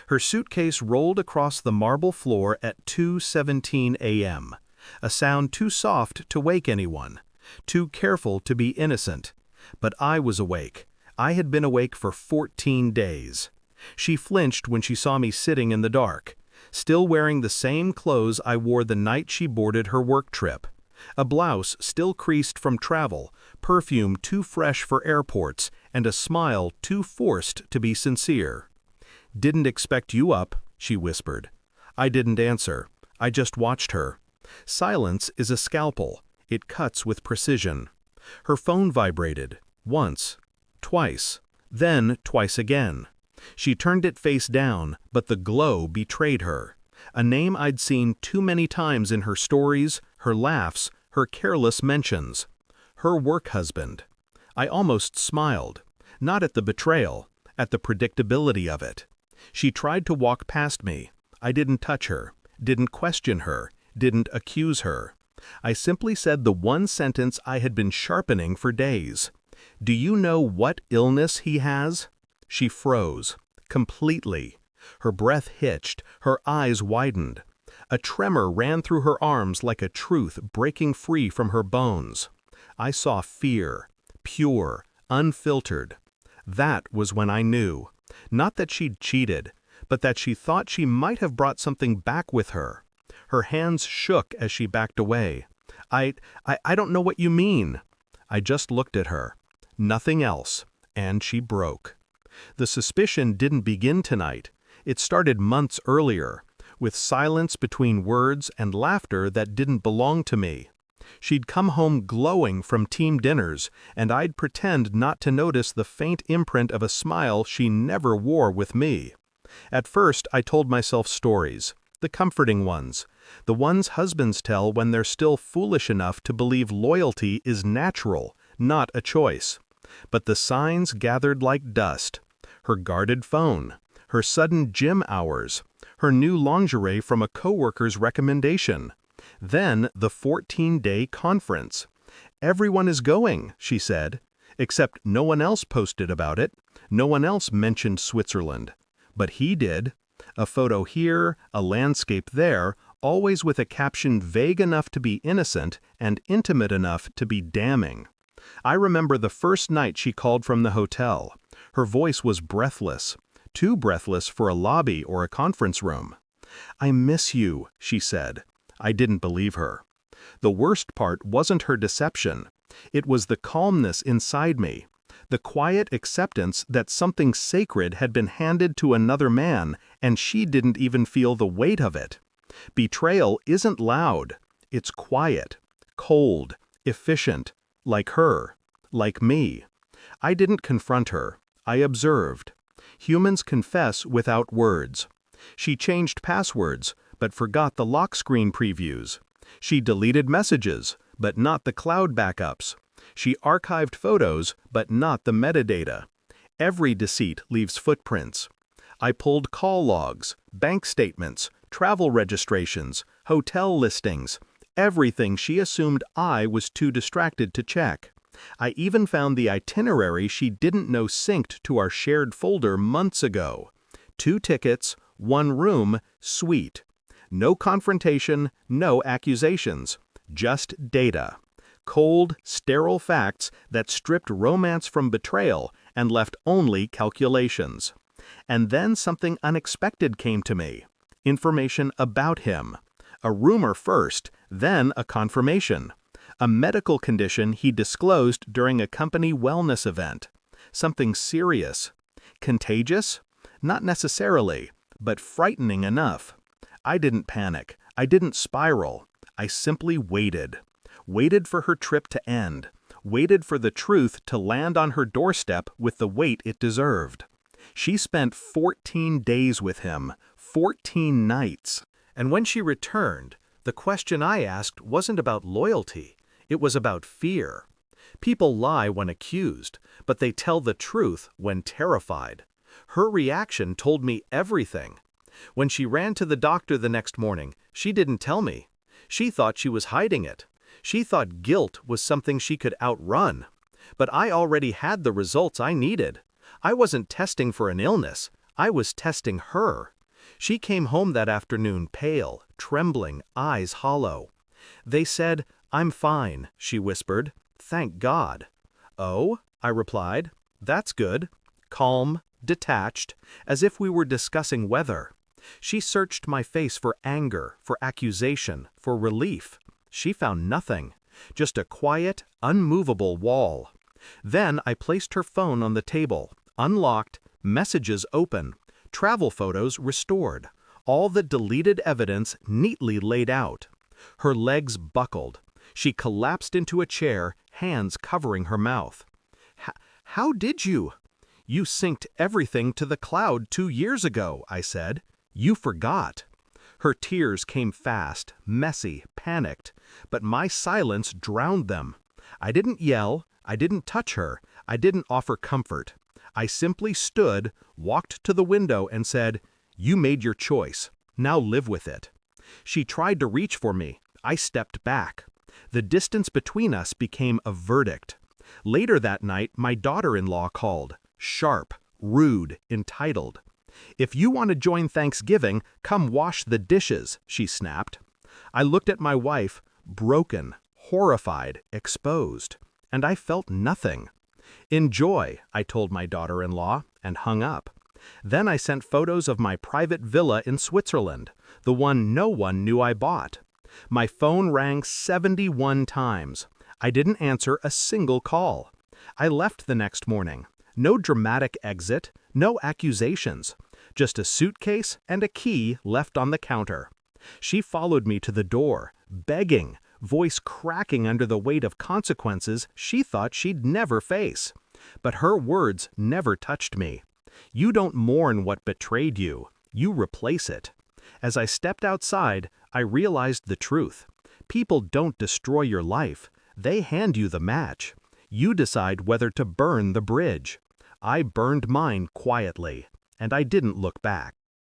Her suitcase rolled across the marble floor at 2:17 a.m., a sound too soft to wake anyone, too careful to be innocent. But I was awake. I had been awake for 14 days. She flinched when she saw me sitting in the dark, still wearing the same clothes I wore the night she boarded her work trip. A blouse still creased from travel, perfume too fresh for airports, and a smile too forced to be sincere. "Didn't expect you up," she whispered. I didn't answer. I just watched her. Silence is a scalpel. It cuts with precision. Her phone vibrated. Once. Twice. Then twice again. She turned it face down, but the glow betrayed her. A name I'd seen too many times in her stories, her laughs, her careless mentions. Her work husband. I almost smiled. Not at the betrayal, at the predictability of it. She tried to walk past me. I didn't touch her, didn't question her, didn't accuse her. I simply said the one sentence I had been sharpening for days. "Do you know what illness he has?" She froze. Completely. Her breath hitched, her eyes widened. A tremor ran through her arms like a truth breaking free from her bones. I saw fear, pure, unfiltered. That was when I knew. Not that she'd cheated, but that she thought she might have brought something back with her. Her hands shook as she backed away. I don't know what you mean." I just looked at her. Nothing else. And she broke. The suspicion didn't begin tonight. It started months earlier, with silence between words and laughter that didn't belong to me. She'd come home glowing from team dinners, and I'd pretend not to notice the faint imprint of a smile she never wore with me. At first, I told myself stories, the comforting ones, the ones husbands tell when they're still foolish enough to believe loyalty is natural, not a choice. But the signs gathered like dust. Her guarded phone, her sudden gym hours, her new lingerie from a coworker's recommendation. Then the 14-day conference. "Everyone is going," she said, except no one else posted about it. No one else mentioned Switzerland. But he did. A photo here, a landscape there, always with a caption vague enough to be innocent and intimate enough to be damning. I remember the first night she called from the hotel. Her voice was breathless, too breathless for a lobby or a conference room. "I miss you," she said. I didn't believe her. The worst part wasn't her deception. It was the calmness inside me, the quiet acceptance that something sacred had been handed to another man and she didn't even feel the weight of it. Betrayal isn't loud. It's quiet, cold, efficient, like her, like me. I didn't confront her. I observed. Humans confess without words. She changed passwords, but forgot the lock screen previews. She deleted messages, but not the cloud backups. She archived photos, but not the metadata. Every deceit leaves footprints. I pulled call logs, bank statements, travel registrations, hotel listings, everything she assumed I was too distracted to check. I even found the itinerary she didn't know synced to our shared folder months ago. 2 tickets, 1 room, suite. No confrontation, no accusations. Just data. Cold, sterile facts that stripped romance from betrayal and left only calculations. And then something unexpected came to me. Information about him. A rumor first, then a confirmation. A medical condition he disclosed during a company wellness event. Something serious. Contagious? Not necessarily, but frightening enough. I didn't panic. I didn't spiral. I simply waited. Waited for her trip to end. Waited for the truth to land on her doorstep with the weight it deserved. She spent 14 days with him, 14 nights. And when she returned, the question I asked wasn't about loyalty. It was about fear. People lie when accused, but they tell the truth when terrified. Her reaction told me everything. When she ran to the doctor the next morning, she didn't tell me. She thought she was hiding it. She thought guilt was something she could outrun. But I already had the results I needed. I wasn't testing for an illness. I was testing her. She came home that afternoon pale, trembling, eyes hollow. They said, "I'm fine," she whispered. "Thank God." "Oh?" I replied. "That's good." Calm, detached, as if we were discussing weather. She searched my face for anger, for accusation, for relief. She found nothing, just a quiet, unmovable wall. Then I placed her phone on the table, unlocked, messages open, travel photos restored, all the deleted evidence neatly laid out. Her legs buckled. She collapsed into a chair, hands covering her mouth. "How did you?" "You synced everything to the cloud 2 years ago," I said. "You forgot." Her tears came fast, messy, panicked, but my silence drowned them. I didn't yell, I didn't touch her, I didn't offer comfort. I simply stood, walked to the window and said, "You made your choice. Now live with it." She tried to reach for me. I stepped back. The distance between us became a verdict. Later that night, my daughter-in-law called, sharp, rude, entitled. "If you want to join Thanksgiving, come wash the dishes," she snapped. I looked at my wife, broken, horrified, exposed, and I felt nothing. "Enjoy," I told my daughter-in-law, and hung up. Then I sent photos of my private villa in Switzerland, the one no one knew I bought. My phone rang 71 times. I didn't answer a single call. I left the next morning. No dramatic exit, no accusations. Just a suitcase and a key left on the counter. She followed me to the door, begging, voice cracking under the weight of consequences she thought she'd never face. But her words never touched me. You don't mourn what betrayed you, you replace it. As I stepped outside, I realized the truth. People don't destroy your life, they hand you the match. You decide whether to burn the bridge. I burned mine quietly, and I didn't look back.